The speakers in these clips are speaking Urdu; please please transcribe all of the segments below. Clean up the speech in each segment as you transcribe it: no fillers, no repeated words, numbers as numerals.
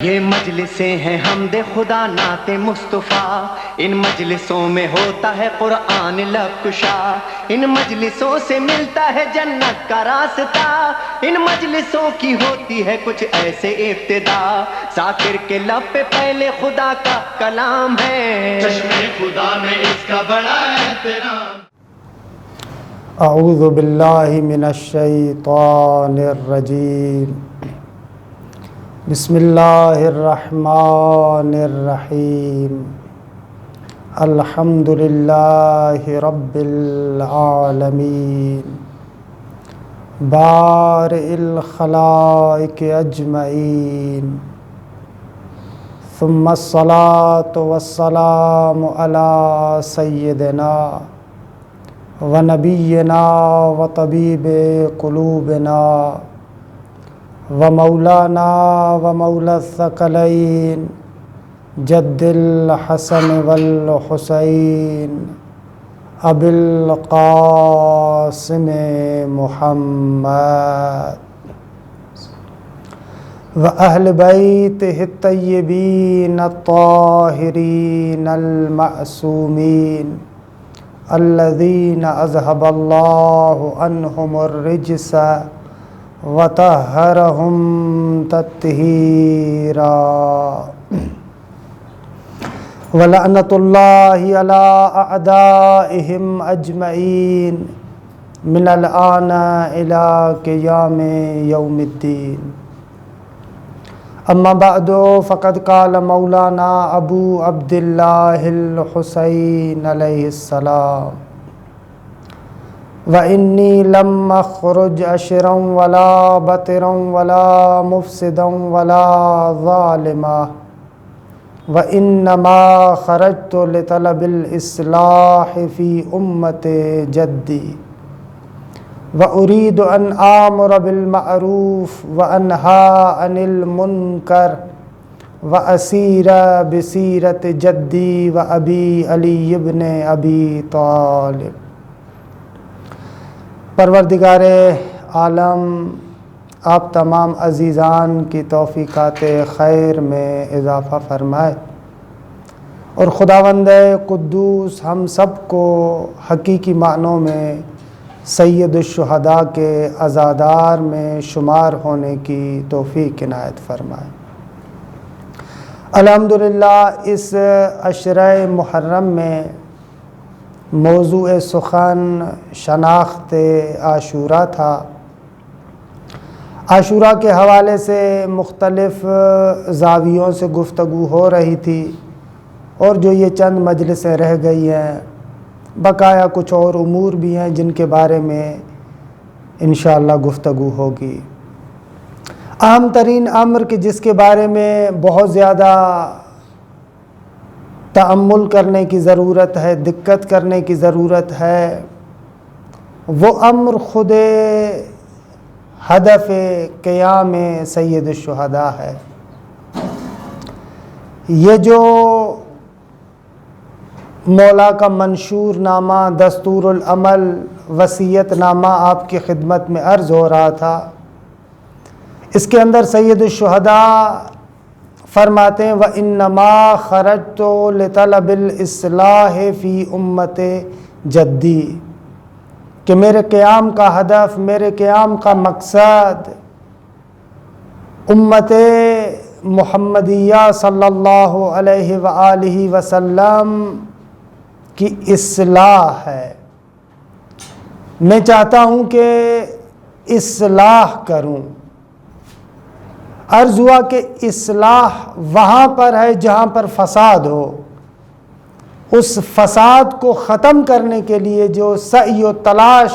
یہ مجلسیں ہیں حمد خدا نعت مصطفیٰ، ان مجلسوں میں ہوتا ہے قرآن لب کشا، ان مجلسوں سے ملتا ہے جنت کا راستہ، ان مجلسوں کی ہوتی ہے کچھ ایسے ابتدا، ذاکر کے لب پہ پہلے خدا کا کلام ہے، چشمے خدا میں اس کا بڑا احترام۔ اعوذ باللہ من الشیطان الرجیم، بسم اللہ الرحمن الرحیم، الحمد للہ رب العالمین، بارئ الخلائق اجمعین، ثم الصلاة والسلام علی سیدنا ونبینا وطبیب قلوبنا ومولانا ومولا الثقلین جد الحسن والحسین ابی القاسم محمد وأہل بیتہ الطیبین الطاہرین المعصومین الذین اذہب اللہ عنہم الرجس وطہرہم تطہیرا، ولعنۃ اللہ علی اعدائہم اجمعین من الآن الی قیام یوم الدین۔ اما بعد فقد قال مولانا ابو عبداللہ الحسین علیہ السلام، وَإِنِّي لَمْ أَخْرُجْ أَشِرًا وَلَا بَطِرًا وَلَا مُفْسِدًا وَلَا ظَالِمًا، وَإِنَّمَا خَرَجْتُ لِطَلَبِ الْإِصْلَاحِ فِي أُمَّةِ جَدِّي، وَأُرِيدُ أَنْ آمُرَ بِالْمَعْرُوفِ وَأَنْهَى عَنِ الْمُنْكَرِ وَأَسِيرَ بِسِيرَةِ جَدِّي وَأَبِي عَلِيِّ بْنِ أَبِي طالب۔ پروردگار عالم آپ تمام عزیزان کی توفیقات خیر میں اضافہ فرمائے، اور خداوند قدوس ہم سب کو حقیقی معنوں میں سید الشہداء کے عزادار میں شمار ہونے کی توفیق عنایت فرمائے۔ الحمدللہ اس عشرہ محرم میں موضوع سخن شناخت عاشوراء تھا۔ عاشوراء کے حوالے سے مختلف زاویوں سے گفتگو ہو رہی تھی، اور جو یہ چند مجلسیں رہ گئی ہیں، بقایا کچھ اور امور بھی ہیں جن کے بارے میں انشاءاللہ گفتگو ہوگی۔ اہم ترین امر کہ جس کے بارے میں بہت زیادہ تأمل کرنے کی ضرورت ہے، دقت کرنے کی ضرورت ہے، وہ امر خود ہدف قیام سید الشہداء ہے۔ یہ جو مولا کا منشور نامہ، دستور العمل، وصیت نامہ آپ کی خدمت میں عرض ہو رہا تھا، اس کے اندر سید الشہداء فرماتے ہیں وَإِنَّمَا خَرَجْتُ لِطَلَبِ الْإِصْلَاحِ فِي أُمَّةِ جَدِّي، کہ میرے قیام کا ہدف، میرے قیام کا مقصد امت محمدیہ صلی اللہ علیہ وآلہ وسلم کی اصلاح ہے۔ میں چاہتا ہوں کہ اصلاح کروں۔ عرض ہوا کہ اصلاح وہاں پر ہے جہاں پر فساد ہو، اس فساد کو ختم کرنے کے لیے جو سعی و تلاش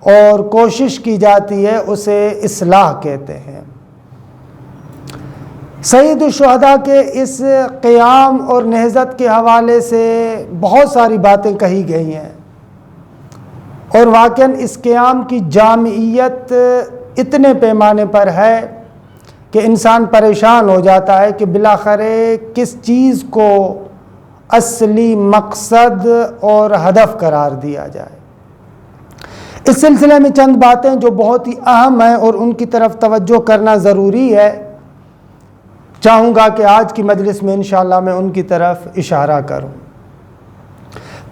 اور کوشش کی جاتی ہے اسے اصلاح کہتے ہیں۔ سید الشہداء کے اس قیام اور نہضت کے حوالے سے بہت ساری باتیں کہی گئی ہیں، اور واقعاً اس قیام کی جامعیت اتنے پیمانے پر ہے کہ انسان پریشان ہو جاتا ہے کہ بالآخر کس چیز کو اصلی مقصد اور ہدف قرار دیا جائے۔ اس سلسلے میں چند باتیں جو بہت ہی اہم ہیں اور ان کی طرف توجہ کرنا ضروری ہے۔ چاہوں گا کہ آج کی مجلس میں انشاءاللہ میں ان کی طرف اشارہ کروں۔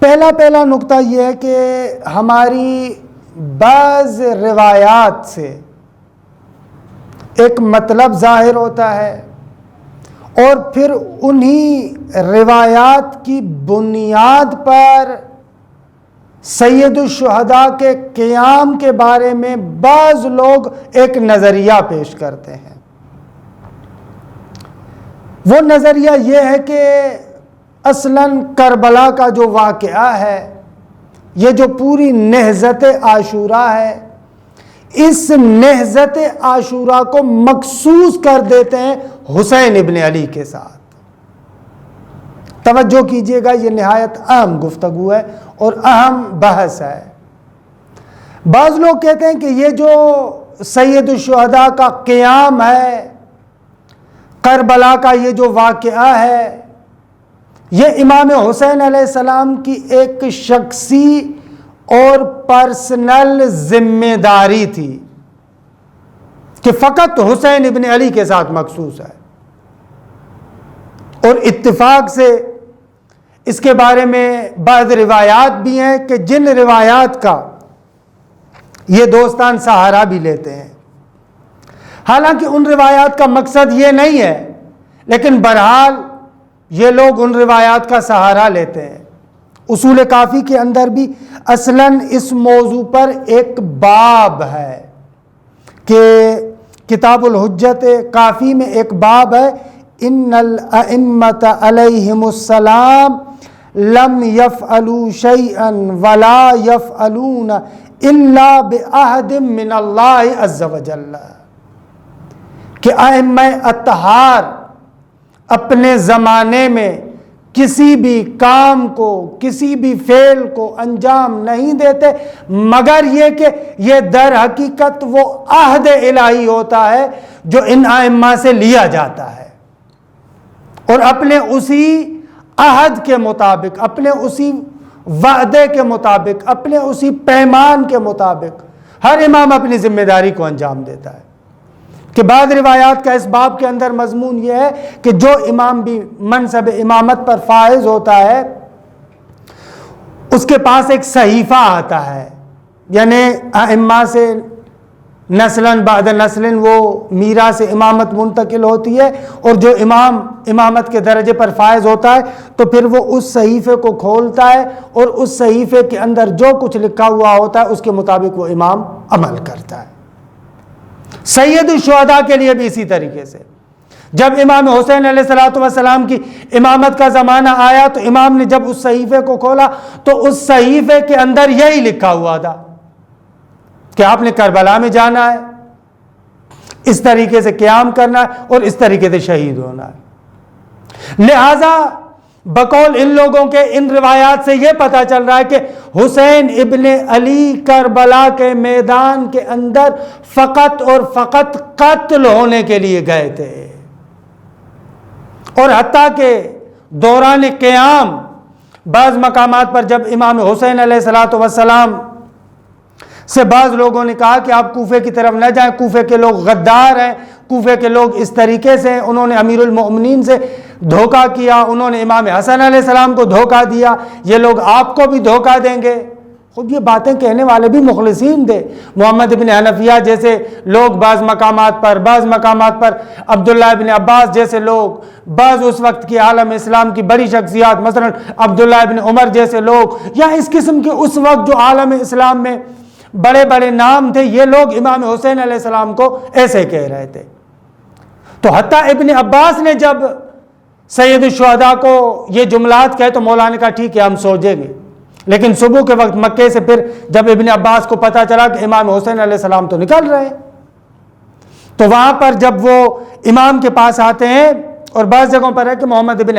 پہلا نقطہ یہ ہے کہ ہماری بعض روایات سے ایک مطلب ظاہر ہوتا ہے اور پھر انہی روایات کی بنیاد پر سید الشہداء کے قیام کے بارے میں بعض لوگ ایک نظریہ پیش کرتے ہیں۔ وہ نظریہ یہ ہے کہ اصلاً کربلا کا جو واقعہ ہے، یہ جو پوری نہضت عاشوراء ہے، اس نہضت عاشوراء کو مخصوص کر دیتے ہیں حسین ابن علی کے ساتھ۔ توجہ کیجئے گا، یہ نہایت اہم گفتگو ہے اور اہم بحث ہے۔ بعض لوگ کہتے ہیں کہ یہ جو سید الشہداء کا قیام ہے، کربلا کا یہ جو واقعہ ہے، یہ امام حسین علیہ السلام کی ایک شخصی اور پرسنل ذمہ داری تھی کہ فقط حسین ابن علی کے ساتھ مخصوص ہے۔ اور اتفاق سے اس کے بارے میں بعض روایات بھی ہیں کہ جن روایات کا یہ دوستان سہارا بھی لیتے ہیں، حالانکہ ان روایات کا مقصد یہ نہیں ہے، لیکن بہرحال یہ لوگ ان روایات کا سہارا لیتے ہیں۔ اصول کافی کے اندر بھی اصلاً اس موضوع پر ایک باب ہے کہ کتاب الحجت کافی میں ایک باب ہے، ان الائمۃ علیہم السلام لم یفعلوا شیئا ولا یفعلون الا بعہد من اللہ عز وجل، کہ ائمہ اطہار اپنے زمانے میں کسی بھی کام کو، کسی بھی فعل کو انجام نہیں دیتے مگر یہ کہ یہ در حقیقت وہ عہد الہی ہوتا ہے جو ان ائمہ سے لیا جاتا ہے، اور اپنے اسی عہد کے مطابق، اپنے اسی وعدے کے مطابق، اپنے اسی پیمان کے مطابق ہر امام اپنی ذمہ داری کو انجام دیتا ہے۔ کہ بعض روایات کا اس باب کے اندر مضمون یہ ہے کہ جو امام بھی منصب امامت پر فائز ہوتا ہے اس کے پاس ایک صحیفہ آتا ہے، یعنی ائمہ سے نسلاً بعد نسلاً وہ میراث امامت منتقل ہوتی ہے، اور جو امام امامت کے درجے پر فائز ہوتا ہے تو پھر وہ اس صحیفے کو کھولتا ہے اور اس صحیفے کے اندر جو کچھ لکھا ہوا ہوتا ہے اس کے مطابق وہ امام عمل کرتا ہے۔ سید الشہداء کے لیے بھی اسی طریقے سے جب امام حسین علیہ السلام کی امامت کا زمانہ آیا تو امام نے جب اس صحیفے کو کھولا تو اس صحیفے کے اندر یہی لکھا ہوا تھا کہ آپ نے کربلا میں جانا ہے، اس طریقے سے قیام کرنا ہے اور اس طریقے سے شہید ہونا ہے۔ لہذا بقول ان لوگوں کے ان روایات سے یہ پتہ چل رہا ہے کہ حسین ابن علی کربلا کے میدان کے اندر فقط اور فقط قتل ہونے کے لیے گئے تھے، اور حتیٰ کہ دوران قیام بعض مقامات پر جب امام حسین علیہ السلام سے بعض لوگوں نے کہا کہ آپ کوفے کی طرف نہ جائیں، کوفے کے لوگ غدار ہیں، کوفے کے لوگ اس طریقے سے ہیں، انہوں نے امیر المؤمنین سے دھوکہ کیا، انہوں نے امام حسن علیہ السلام کو دھوکہ دیا، یہ لوگ آپ کو بھی دھوکہ دیں گے۔ خود یہ باتیں کہنے والے بھی مخلصین تھے، محمد ابن حنفیہ جیسے لوگ بعض مقامات پر عبداللہ ابن عباس جیسے لوگ، بعض اس وقت کی عالم اسلام کی بڑی شخصیات مثلا عبداللہ ابن عمر جیسے لوگ، یا اس قسم کے اس وقت جو عالم اسلام میں بڑے بڑے نام تھے، یہ لوگ امام حسین علیہ السلام کو ایسے کہہ رہے تھے۔ تو حتیٰ ابن عباس نے جب سید الشہداء کو یہ جملات کہے تو مولا نے کہا ٹھیک ہے ہم سوچیں گے، لیکن صبح کے وقت مکے سے پھر جب ابن عباس کو پتہ چلا کہ امام حسین علیہ السلام تو نکل رہے ہیں، تو وہاں پر جب وہ امام کے پاس آتے ہیں، اور بعض جگہوں پر ہے کہ محمد ابن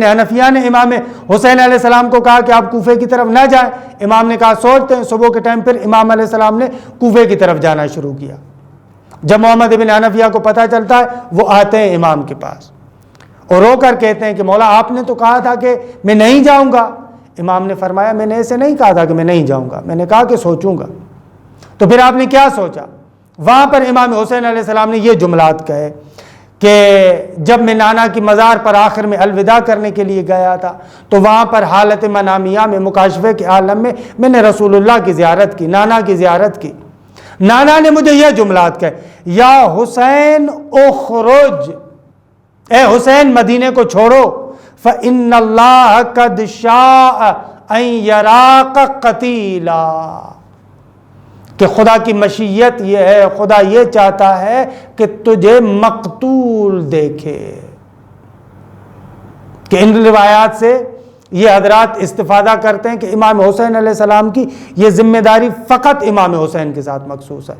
حنفیہ نے امام حسین علیہ السلام کو کہا کہ آپ کوفے کی طرف نہ جائیں، امام نے کہا سوچتے ہیں۔ صبح کے ٹائم پھر امام علیہ السلام نے کوفے کی طرف جانا شروع کیا۔ جب محمد ابن حنفیہ کو پتہ چلتا ہے وہ آتے ہیں امام کے پاس اور رو کر کہتے ہیں کہ مولا آپ نے تو کہا تھا کہ میں نہیں جاؤں گا۔ امام نے فرمایا میں نے ایسے نہیں کہا تھا کہ میں نہیں جاؤں گا، میں نے کہا کہ سوچوں گا۔ تو پھر آپ نے کیا سوچا؟ وہاں پر امام حسین علیہ السلام نے یہ جملات کہے کہ جب میں نانا کی مزار پر آخر میں الوداع کرنے کے لیے گیا تھا تو وہاں پر حالت منامیہ میں مکاشفے کے عالم میں نے رسول اللہ کی زیارت کی، نانا کی زیارت کی۔ نانا نے مجھے یہ جملات کہے، یا حسین اخرج، اے حسین مدینے کو چھوڑو، فإن اللہ قد شاء ان یراک قتیلا، کہ خدا کی مشیت یہ ہے، خدا یہ چاہتا ہے کہ تجھے مقتول دیکھے۔ کہ ان روایات سے یہ حضرات استفادہ کرتے ہیں کہ امام حسین علیہ السلام کی یہ ذمہ داری فقط امام حسین کے ساتھ مخصوص ہے،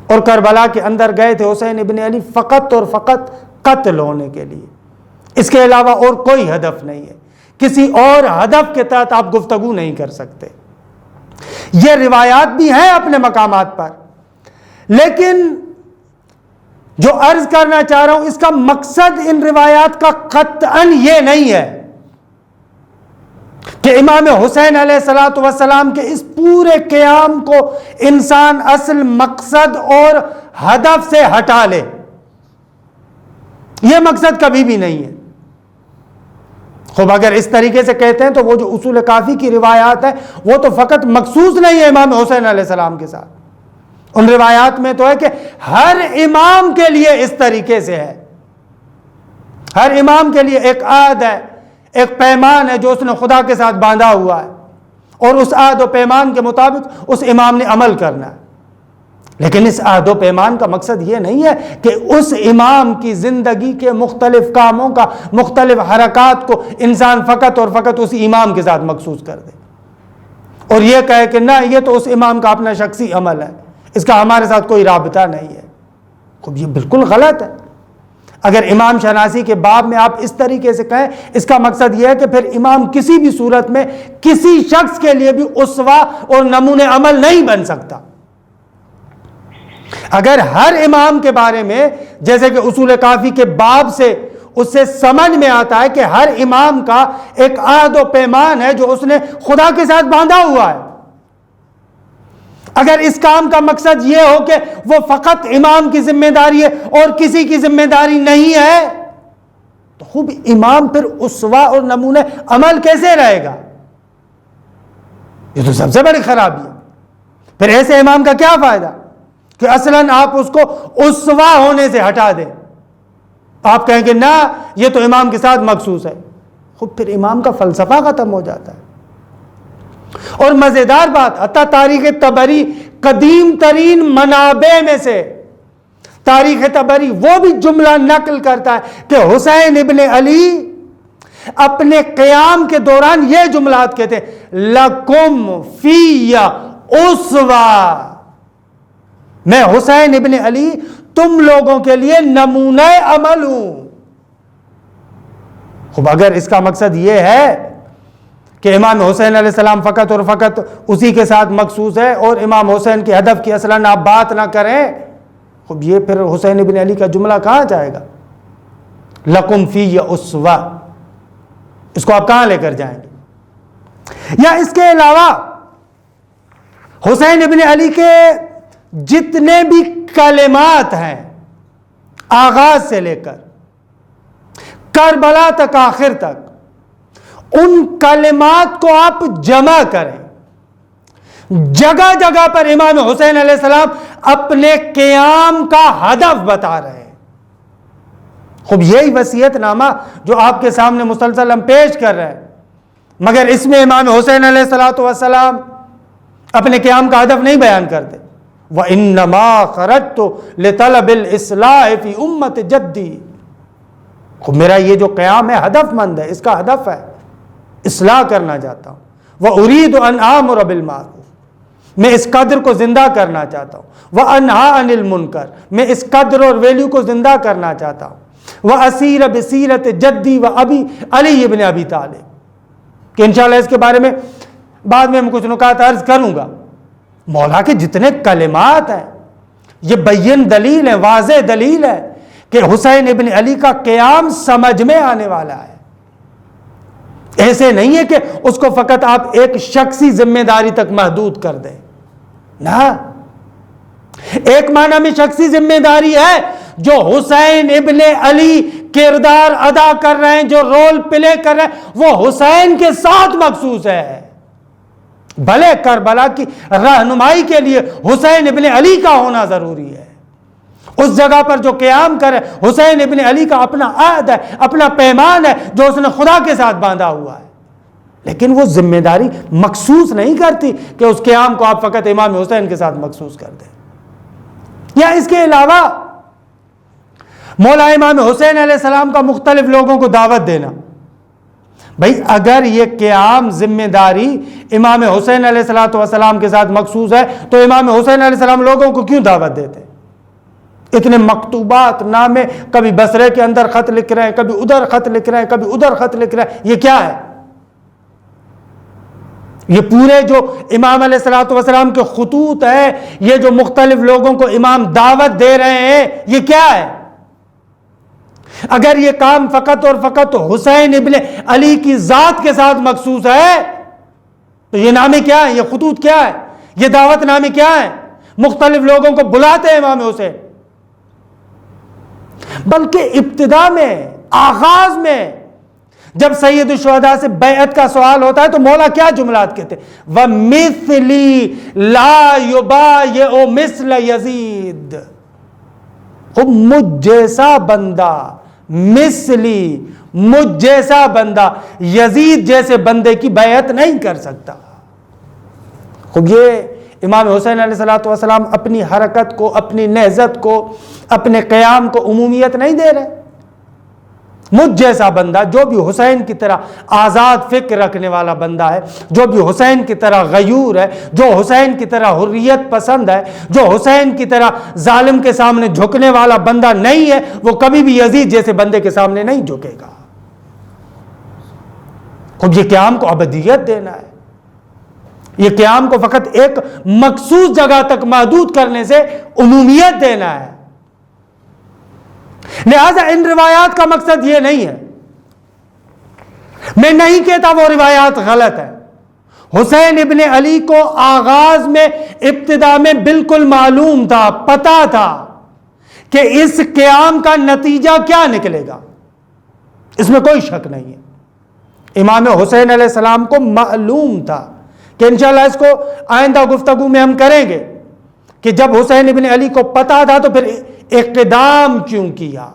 اور کربلا کے اندر گئے تھے حسین ابن علی فقط اور فقط قتل ہونے کے لیے، اس کے علاوہ اور کوئی ہدف نہیں ہے، کسی اور ہدف کے تحت آپ گفتگو نہیں کر سکتے۔ یہ روایات بھی ہیں اپنے مقامات پر، لیکن جو عرض کرنا چاہ رہا ہوں اس کا مقصد ان روایات کا قطعاً یہ نہیں ہے کہ امام حسین علیہ الصلوۃ والسلام کے اس پورے قیام کو انسان اصل مقصد اور ہدف سے ہٹا لے، یہ مقصد کبھی بھی نہیں ہے۔ خوب اگر اس طریقے سے کہتے ہیں تو وہ جو اصول کافی کی روایات ہیں وہ تو فقط مخصوص نہیں ہے امام حسین علیہ السلام کے ساتھ، ان روایات میں تو ہے کہ ہر امام کے لیے اس طریقے سے ہے، ہر امام کے لیے ایک عہد ہے، ایک پیمان ہے جو اس نے خدا کے ساتھ باندھا ہوا ہے، اور اس عہد و پیمان کے مطابق اس امام نے عمل کرنا ہے۔ لیکن اس عہد و پیمان کا مقصد یہ نہیں ہے کہ اس امام کی زندگی کے مختلف کاموں کا، مختلف حرکات کو انسان فقط اور فقط اس امام کے ساتھ مخصوص کر دے اور یہ کہے کہ نہ یہ تو اس امام کا اپنا شخصی عمل ہے، اس کا ہمارے ساتھ کوئی رابطہ نہیں ہے۔ خب یہ بالکل غلط ہے۔ اگر امام شناسی کے باب میں آپ اس طریقے سے کہیں، اس کا مقصد یہ ہے کہ پھر امام کسی بھی صورت میں کسی شخص کے لیے بھی اسوہ اور نمونہ عمل نہیں بن سکتا۔ اگر ہر امام کے بارے میں، جیسے کہ اصول کافی کے باب سے اس سے سمجھ میں آتا ہے کہ ہر امام کا ایک عہد و پیمان ہے جو اس نے خدا کے ساتھ باندھا ہوا ہے، اگر اس کام کا مقصد یہ ہو کہ وہ فقط امام کی ذمہ داری ہے اور کسی کی ذمہ داری نہیں ہے، تو خوب امام پھر اسوہ اور نمونہ عمل کیسے رہے گا؟ یہ تو سب سے بڑی خرابی ہے۔ پھر ایسے امام کا کیا فائدہ کہ اصلاً آپ اس کو اسوہ ہونے سے ہٹا دیں، آپ کہیں کہ نہ یہ تو امام کے ساتھ مخصوص ہے، خود پھر امام کا فلسفہ ختم ہو جاتا ہے۔ اور مزیدار بات، حتیٰ تاریخ طبری قدیم ترین منابع میں سے تاریخ طبری وہ بھی جملہ نقل کرتا ہے کہ حسین ابن علی اپنے قیام کے دوران یہ جملات کہتے ہیں، لکم فی اسوہ، میں حسین ابن علی تم لوگوں کے لیے نمونہ عمل ہوں۔ خوب اگر اس کا مقصد یہ ہے کہ امام حسین علیہ السلام فقط اور فقط اسی کے ساتھ مخصوص ہے اور امام حسین کے ہدف کی اصلاً آپ بات نہ کریں، خوب یہ پھر حسین ابن علی کا جملہ کہاں جائے گا؟ لکم فی اسوہ، اس کو آپ کہاں لے کر جائیں گے؟ یا اس کے علاوہ حسین ابن علی کے جتنے بھی کلمات ہیں آغاز سے لے کر کربلا تک آخر تک، ان کلمات کو آپ جمع کریں، جگہ جگہ پر امام حسین علیہ السلام اپنے قیام کا ہدف بتا رہے ہیں۔ خوب یہی وصیت نامہ جو آپ کے سامنے مسلسل ہم پیش کر رہے ہیں، مگر اس میں امام حسین علیہ السلام اپنے قیام کا ہدف نہیں بیان کرتے۔ وَإِنَّمَا خَرَجْتُ لِطَلَبِ الْإِصْلَاحِ فِي أُمَّةِ جَدِّي، خوب میرا یہ جو قیام ہے ہدف مند ہے، اس کا ہدف ہے اصلاح کرنا چاہتا ہوں۔ وَأُرِيدُ أَنْ آمُرَ بِالْمَعْرُوفِ، میں اس قدر کو زندہ کرنا چاہتا ہوں۔ وَأَنْهَىٰ عَنِ الْمُنْكَرِ، میں اس قدر اور ویلیو کو زندہ کرنا چاہتا ہوں۔ وَأَسِيرَ بِسِيرَةِ جَدِّي وَأَبِي عَلِيِّ بْنِ أَبِي طالب، کہ انشاءاللہ اس کے بارے میں بعد میں کچھ نکات عرض کروں گا۔ مولا کے جتنے کلمات ہیں یہ بین دلیل ہے، واضح دلیل ہے کہ حسین ابن علی کا قیام سمجھ میں آنے والا ہے۔ ایسے نہیں ہے کہ اس کو فقط آپ ایک شخصی ذمہ داری تک محدود کر دیں، نہ، ایک معنی میں شخصی ذمہ داری ہے جو حسین ابن علی کردار ادا کر رہے ہیں، جو رول پلے کر رہے ہیں، وہ حسین کے ساتھ مخصوص ہے۔ بھلے کربلا کی رہنمائی کے لیے حسین ابن علی کا ہونا ضروری ہے، اس جگہ پر جو قیام کرے حسین ابن علی کا اپنا عہد ہے، اپنا پیمان ہے جو اس نے خدا کے ساتھ باندھا ہوا ہے، لیکن وہ ذمہ داری مخصوص نہیں کرتی کہ اس قیام کو آپ فقط امام حسین کے ساتھ مخصوص کر دیں۔ یا اس کے علاوہ مولا امام حسین علیہ السلام کا مختلف لوگوں کو دعوت دینا، بھئی اگر یہ قیام ذمہ داری امام حسین علیہ السلام کے ساتھ مخصوص ہے تو امام حسین علیہ السلام لوگوں کو کیوں دعوت دیتے؟ اتنے مکتوبات، نامے، کبھی بصرے کے اندر خط لکھ رہے ہیں، کبھی ادھر خط لکھ رہے ہیں، کبھی ادھر خط لکھ رہے ہیں، یہ کیا ہے؟ یہ پورے جو امام علیہ السلام کے خطوط ہیں، یہ جو مختلف لوگوں کو امام دعوت دے رہے ہیں، یہ کیا ہے؟ اگر یہ کام فقط اور فقط حسین ابن علی کی ذات کے ساتھ مخصوص ہے تو یہ نامے کیا ہیں؟ یہ خطوط کیا ہے؟ یہ دعوت نامے کیا ہیں؟ مختلف لوگوں کو بلاتے ہیں امام حسین، بلکہ ابتدا میں، آغاز میں جب سید الشہداء سے بیعت کا سوال ہوتا ہے تو مولا کیا جملات کہتے ہیں؟ وَمِثْلِي لَا يُبَايِعُ مِثْلَ یزید، مجھ جیسا بندہ، مثلی، مجھ جیسا بندہ یزید جیسے بندے کی بیعت نہیں کر سکتا۔ خب یہ امام حسین علیہ السلام اپنی حرکت کو، اپنی نہضت کو، اپنے قیام کو عمومیت نہیں دے رہے۔ مجھ جیسا بندہ جو بھی حسین کی طرح آزاد فکر رکھنے والا بندہ ہے، جو بھی حسین کی طرح غیور ہے، جو حسین کی طرح حریت پسند ہے، جو حسین کی طرح ظالم کے سامنے جھکنے والا بندہ نہیں ہے، وہ کبھی بھی یزید جیسے بندے کے سامنے نہیں جھکے گا۔ خب یہ قیام کو ابدیت دینا ہے، یہ قیام کو فقط ایک مخصوص جگہ تک محدود کرنے سے عمومیت دینا ہے۔ لہذا ان روایات کا مقصد یہ نہیں ہے، میں نہیں کہتا وہ روایات غلط ہیں۔ حسین ابن علی کو آغاز میں، ابتدا میں بالکل معلوم تھا، پتا تھا کہ اس قیام کا نتیجہ کیا نکلے گا، اس میں کوئی شک نہیں ہے۔ امام حسین علیہ السلام کو معلوم تھا کہ انشاءاللہ اس کو آئندہ گفتگو میں ہم کریں گے کہ جب حسین ابن علی کو پتا تھا تو پھر اقدام کیوں کیا،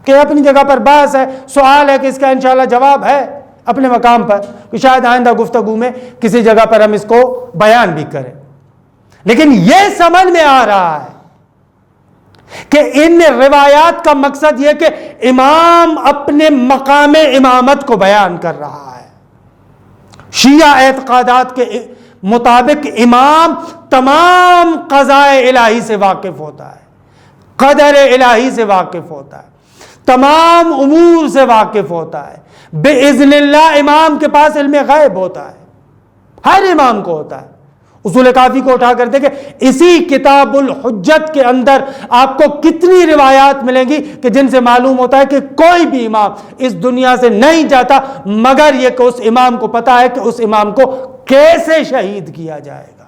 کہ اپنی جگہ پر بحث ہے، سوال ہے کہ اس کا انشاءاللہ جواب ہے اپنے مقام پر، کہ شاید آئندہ گفتگو میں کسی جگہ پر ہم اس کو بیان بھی کریں۔ لیکن یہ سمجھ میں آ رہا ہے کہ ان روایات کا مقصد یہ کہ امام اپنے مقام امامت کو بیان کر رہا ہے۔ شیعہ اعتقادات کے مطابق امام تمام قضائے الہی سے واقف ہوتا ہے، قدر الہی سے واقف ہوتا ہے، تمام امور سے واقف ہوتا ہے۔ بِإِذْنِ اللہ امام کے پاس علم غیب ہوتا ہے، ہر امام کو ہوتا ہے۔ اصول کافی کو اٹھا کر دیکھیں، اسی کتاب الحجت کے اندر آپ کو کتنی روایات ملیں گی کہ جن سے معلوم ہوتا ہے کہ کوئی بھی امام اس دنیا سے نہیں جاتا مگر یہ کہ اس امام کو پتا ہے کہ اس امام کو کیسے شہید کیا جائے گا۔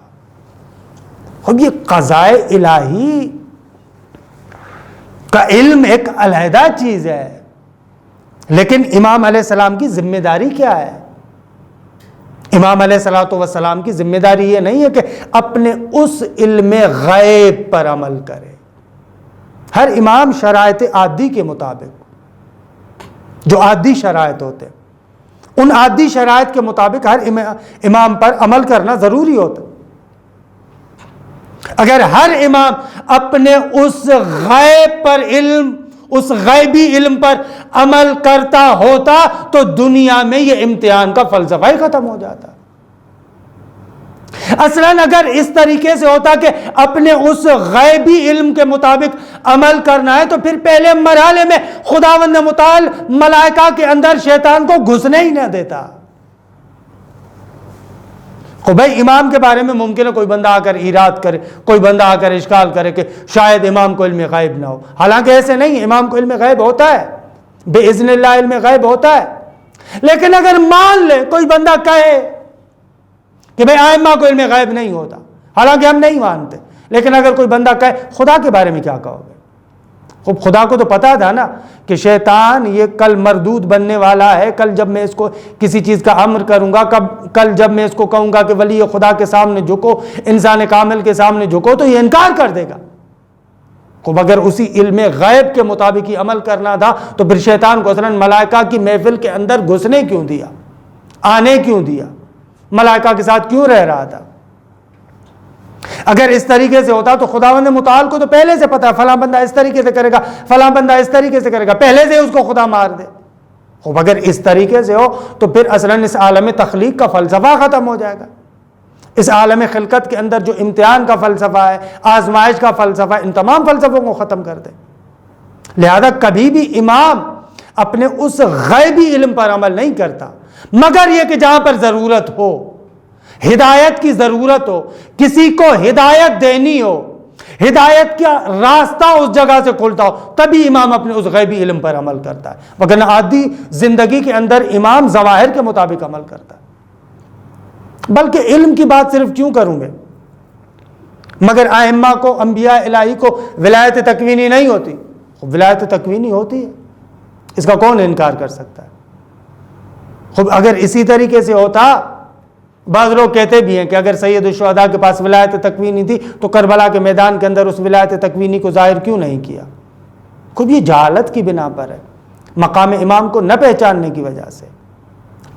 اب یہ قضائے الہی کا علم ایک علیحدہ چیز ہے، لیکن امام علیہ السلام کی ذمہ داری کیا ہے؟ امام علیہ السلام کی ذمہ داری یہ نہیں ہے کہ اپنے اس علم غیب پر عمل کرے۔ ہر امام شرائط عادی کے مطابق، جو عادی شرائط ہوتے ہیں، ان عادی شرائط کے مطابق ہر امام پر عمل کرنا ضروری ہوتا ہے۔ اگر ہر امام اپنے اس غیب پر علم، اس غیبی علم پر عمل کرتا ہوتا تو دنیا میں یہ امتحان کا فلسفہ ہی ختم ہو جاتا۔ اصلاً اگر اس طریقے سے ہوتا کہ اپنے اس غیبی علم کے مطابق عمل کرنا ہے تو پھر پہلے مرحلے میں خداوند متعال ملائکہ کے اندر شیطان کو گھسنے ہی نہ دیتا۔ بھائی امام کے بارے میں ممکن ہے کوئی بندہ آ کر ایراد کرے، کوئی بندہ آ کر اشکال کرے کہ شاید امام کو علم غیب نہ ہو، حالانکہ ایسے نہیں، امام کو علم غیب ہوتا ہے، بِإِذْنِ اللہ علم غیب ہوتا ہے۔ لیکن اگر مان لے کوئی بندہ کہے کہ بھئی ائمہ کو علم غیب نہیں ہوتا، حالانکہ ہم نہیں مانتے، لیکن اگر کوئی بندہ کہے خدا کے بارے میں کیا کہو گے؟ خب خدا کو تو پتا تھا نا کہ شیطان یہ کل مردود بننے والا ہے، کل جب میں اس کو کسی چیز کا امر کروں گا، کل جب میں اس کو کہوں گا کہ ولی خدا کے سامنے جھکو، انسان کامل کے سامنے جھکو، تو یہ انکار کر دے گا۔ خب اگر اسی علم غیب کے مطابق ہی عمل کرنا تھا تو پھر شیطان کو اصلاً ملائکہ کی محفل کے اندر گھسنے کیوں دیا، آنے کیوں دیا، ملائکہ کے ساتھ کیوں رہ رہا تھا؟ اگر اس طریقے سے ہوتا تو خداوند متعال کو تو پہلے سے پتا ہے فلاں بندہ اس طریقے سے کرے گا، فلاں بندہ اس طریقے سے کرے گا، پہلے سے اس کو خدا مار دے۔ خب اگر اس طریقے سے ہو تو پھر اصلاً اس عالم تخلیق کا فلسفہ ختم ہو جائے گا، اس عالم خلقت کے اندر جو امتحان کا فلسفہ ہے، آزمائش کا فلسفہ ہے، ان تمام فلسفوں کو ختم کر دے۔ لہذا کبھی بھی امام اپنے اس غیبی علم پر عمل نہیں کرتا، مگر یہ کہ جہاں پر ضرورت ہو، ہدایت کی ضرورت ہو، کسی کو ہدایت دینی ہو، ہدایت کا راستہ اس جگہ سے کھلتا ہو، تبھی امام اپنے اس غیبی علم پر عمل کرتا ہے، وگرنہ عادی زندگی کے اندر امام ظواہر کے مطابق عمل کرتا ہے۔ بلکہ علم کی بات صرف کیوں کروں گے، مگر ائمہ کو، انبیاء الہی کو ولایت تکوینی نہیں ہوتی؟ ولایت تکوینی ہوتی ہے، اس کا کون انکار کر سکتا ہے؟ خب اگر اسی طریقے سے ہوتا، بعض لوگ کہتے بھی ہیں کہ اگر سید الشہداء کے پاس ولایت تکوینی تھی تو کربلا کے میدان کے اندر اس ولایت تکوینی کو ظاہر کیوں نہیں کیا؟ خب یہ جہالت کی بنا پر ہے، مقام امام کو نہ پہچاننے کی وجہ سے۔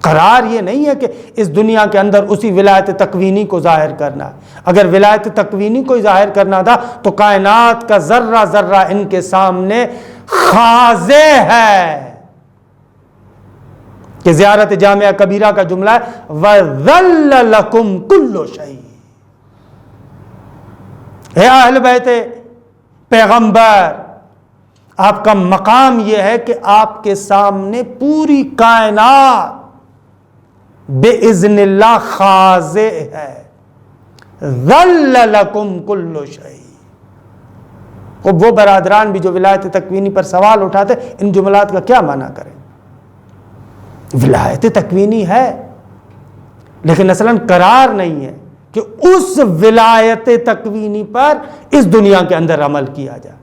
قرار یہ نہیں ہے کہ اس دنیا کے اندر اسی ولایت تکوینی کو ظاہر کرنا ہے۔ اگر ولایت تکوینی کو ظاہر کرنا تھا تو کائنات کا ذرہ ذرہ ان کے سامنے خاضع ہے، کہ زیارت جامعہ کبیرہ کا جملہ ہے وَذَلَّ لَكُمْ كُلُّ شَيْءٍ۔ اے اہل بیت پیغمبر، آپ کا مقام یہ ہے کہ آپ کے سامنے پوری کائنات بِإِذْنِ اللہ خاضع ہے۔ ذَلَّ لَكُمْ كُلُّ شَيْءٍ۔ وہ برادران بھی جو ولایت تکوینی پر سوال اٹھاتے، ان جملات کا کیا معنی کریں؟ ولایت تکوینی ہے، لیکن اصلاً قرار نہیں ہے کہ اس ولایت تکوینی پر اس دنیا کے اندر عمل کیا جائے۔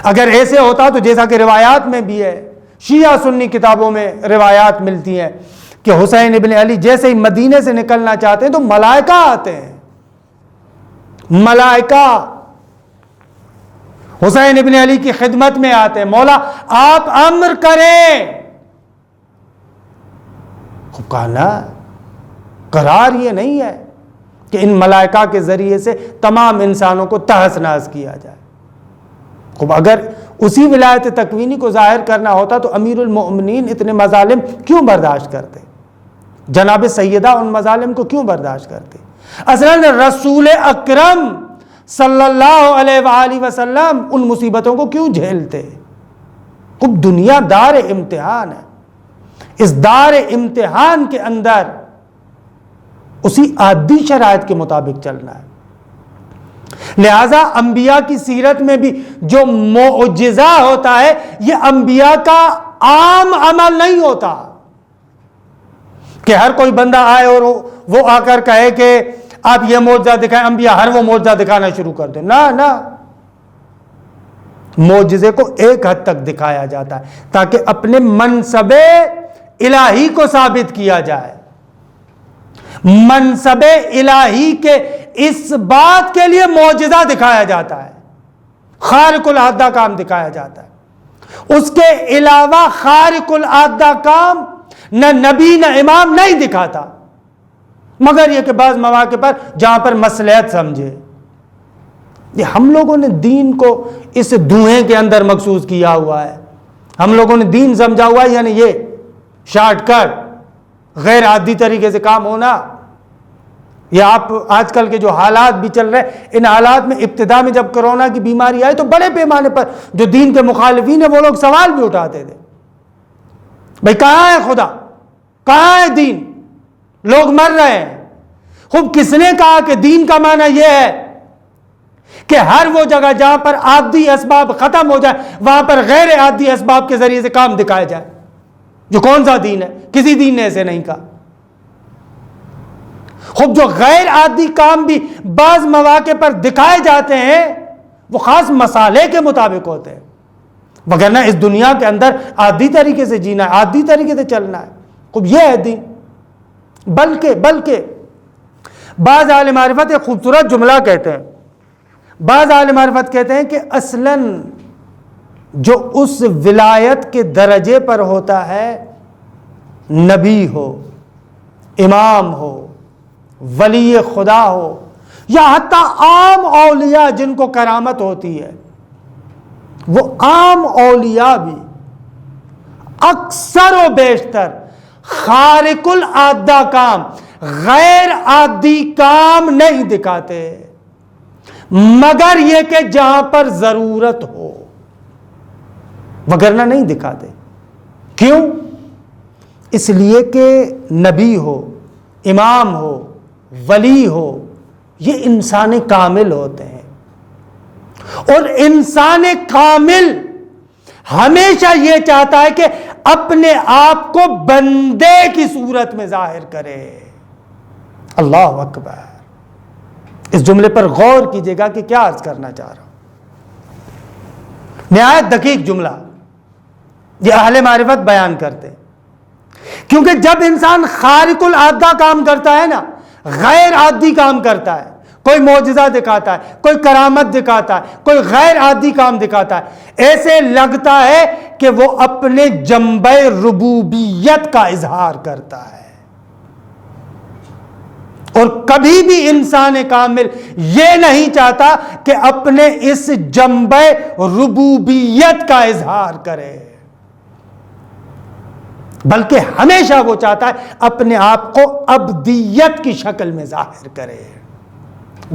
اگر ایسے ہوتا تو جیسا کہ روایات میں بھی ہے، شیعہ سنی کتابوں میں روایات ملتی ہیں کہ حسین ابن علی جیسے ہی مدینے سے نکلنا چاہتے ہیں تو ملائکہ آتے ہیں، ملائکہ حسین ابن علی کی خدمت میں آتے ہیں، مولا آپ امر کریں۔ خوب کہا نا، قرار یہ نہیں ہے کہ ان ملائکہ کے ذریعے سے تمام انسانوں کو تہس نہس کیا جائے۔ خوب اگر اسی ولایت تکوینی کو ظاہر کرنا ہوتا تو امیر المؤمنین اتنے مظالم کیوں برداشت کرتے؟ جناب سیدہ ان مظالم کو کیوں برداشت کرتے؟ اصلاً رسول اکرم صلی اللہ علیہ وآلہ وسلم ان مصیبتوں کو کیوں جھیلتے؟ خوب دنیا دار امتحان ہے، اس دار امتحان کے اندر اسی عادی شرائط کے مطابق چلنا ہے۔ لہذا انبیاء کی سیرت میں بھی جو معجزہ ہوتا ہے یہ انبیاء کا عام عمل نہیں ہوتا کہ ہر کوئی بندہ آئے اور وہ آ کر کہے کہ آپ یہ معجزہ دکھائیں، انبیاء ہر وہ معجزہ دکھانا شروع کر دیں۔ نہ، معجزے کو ایک حد تک دکھایا جاتا ہے تاکہ اپنے منصب الہی کو ثابت کیا جائے۔ منصب الہی کے اس بات کے لیے معجزہ دکھایا جاتا ہے، خارق العادہ کام دکھایا جاتا ہے۔ اس کے علاوہ خارق العادہ کام نہ نبی نہ امام نہیں دکھاتا، مگر یہ کہ بعض مواقع پر جہاں پر مصلحت سمجھے۔ یہ ہم لوگوں نے دین کو اس دھوئیں کے اندر مخصوص کیا ہوا ہے، ہم لوگوں نے دین سمجھا ہوا ہے یعنی یہ شارٹ کٹ غیر عادی طریقے سے کام ہونا۔ یہ آپ آج کل کے جو حالات بھی چل رہے، ان حالات میں ابتدا میں جب کرونا کی بیماری آئی تو بڑے پیمانے پر جو دین کے مخالفین ہیں وہ لوگ سوال بھی اٹھاتے تھے، بھئی کہاں ہے خدا، کہاں ہے دین، لوگ مر رہے ہیں۔ خوب کس نے کہا کہ دین کا معنی یہ ہے کہ ہر وہ جگہ جہاں پر عادی اسباب ختم ہو جائے وہاں پر غیر عادی اسباب کے ذریعے سے کام دکھایا جائے؟ جو کون سا دین ہے؟ کسی دین نے ایسے نہیں کہا۔ خب جو غیر عادی کام بھی بعض مواقع پر دکھائے جاتے ہیں وہ خاص مسالے کے مطابق ہوتے ہیں، وگرنہ اس دنیا کے اندر عادی طریقے سے جینا ہے، عادی طریقے سے چلنا ہے، خب یہ ہے دین۔ بلکہ بعض اہل معرفت ایک خوبصورت جملہ کہتے ہیں، بعض اہل معرفت کہتے ہیں کہ اصلاً جو اس ولایت کے درجے پر ہوتا ہے، نبی ہو، امام ہو، ولی خدا ہو، یا حتیٰ عام اولیاء جن کو کرامت ہوتی ہے، وہ عام اولیاء بھی اکثر و بیشتر خارق العادہ کام، غیر عادی کام نہیں دکھاتے، مگر یہ کہ جہاں پر ضرورت ہو، وگرنہ نہیں دکھاتے۔ کیوں؟ اس لیے کہ نبی ہو، امام ہو، ولی ہو، یہ انسان کامل ہوتے ہیں، اور انسان کامل ہمیشہ یہ چاہتا ہے کہ اپنے آپ کو بندے کی صورت میں ظاہر کرے۔ اللہ اکبر! اس جملے پر غور کیجئے گا کہ کیا عرض کرنا چاہ رہا ہوں۔ نہایت دقیق جملہ یہ اہل معرفت بیان کرتے ہیں، کیونکہ جب انسان خارق العادہ کام کرتا ہے نا، غیر عادی کام کرتا ہے، کوئی معجزہ دکھاتا ہے، کوئی کرامت دکھاتا ہے، کوئی غیر عادی کام دکھاتا ہے، ایسے لگتا ہے کہ وہ اپنے جنبہ ربوبیت کا اظہار کرتا ہے۔ اور کبھی بھی انسان کامل یہ نہیں چاہتا کہ اپنے اس جنبہ ربوبیت کا اظہار کرے، بلکہ ہمیشہ وہ چاہتا ہے اپنے آپ کو عبدیت کی شکل میں ظاہر کرے،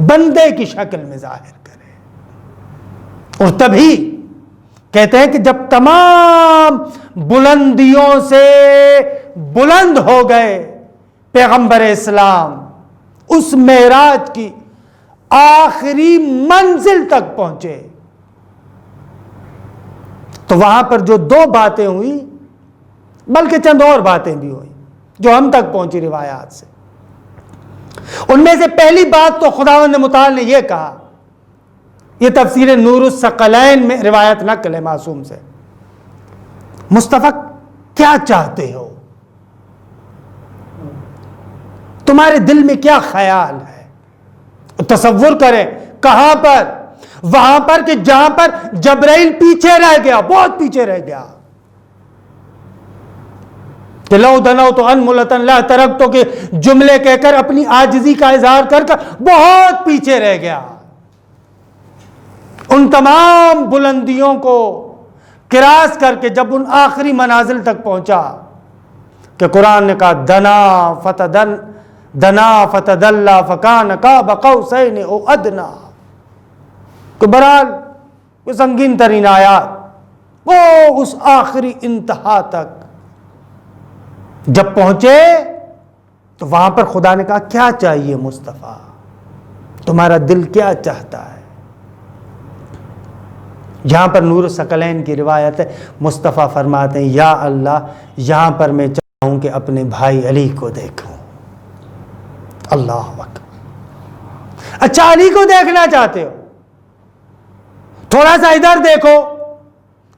بندے کی شکل میں ظاہر کرے۔ اور تبھی کہتے ہیں کہ جب تمام بلندیوں سے بلند ہو گئے پیغمبر اسلام، اس معراج کی آخری منزل تک پہنچے، تو وہاں پر جو دو باتیں ہوئی، بلکہ چند اور باتیں بھی ہوئی جو ہم تک پہنچی روایات سے، ان میں سے پہلی بات تو خداوند متعال نے یہ کہا، یہ تفسیر نور الثقلین میں روایت نقل ہے معصوم سے، مصطفیٰ کیا چاہتے ہو؟ تمہارے دل میں کیا خیال ہے؟ تصور کریں کہاں پر؟ وہاں پر کہ جہاں پر جبرائیل پیچھے رہ گیا، بہت پیچھے رہ گیا، کہ لو دنوت انملۃ لا ترکتو کے جملے کہہ کر اپنی عاجزی کا اظہار کر کر بہت پیچھے رہ گیا۔ ان تمام بلندیوں کو کراس کر کے جب ان آخری منازل تک پہنچا کہ قرآن نے کہا دنا فتدلا فکان قاب قوسین او ادنا، کہ بہرحال وہ سنگین ترین آیات، وہ اس آخری انتہا تک جب پہنچے تو وہاں پر خدا نے کہا کیا چاہیے مصطفیٰ، تمہارا دل کیا چاہتا ہے؟ یہاں پر نور الثقلین کی روایت ہے، مصطفیٰ فرماتے ہیں یا اللہ یہاں پر میں چاہوں کہ اپنے بھائی علی کو دیکھوں۔ اللہ اکبر! اچھا علی کو دیکھنا چاہتے ہو؟ تھوڑا سا ادھر دیکھو،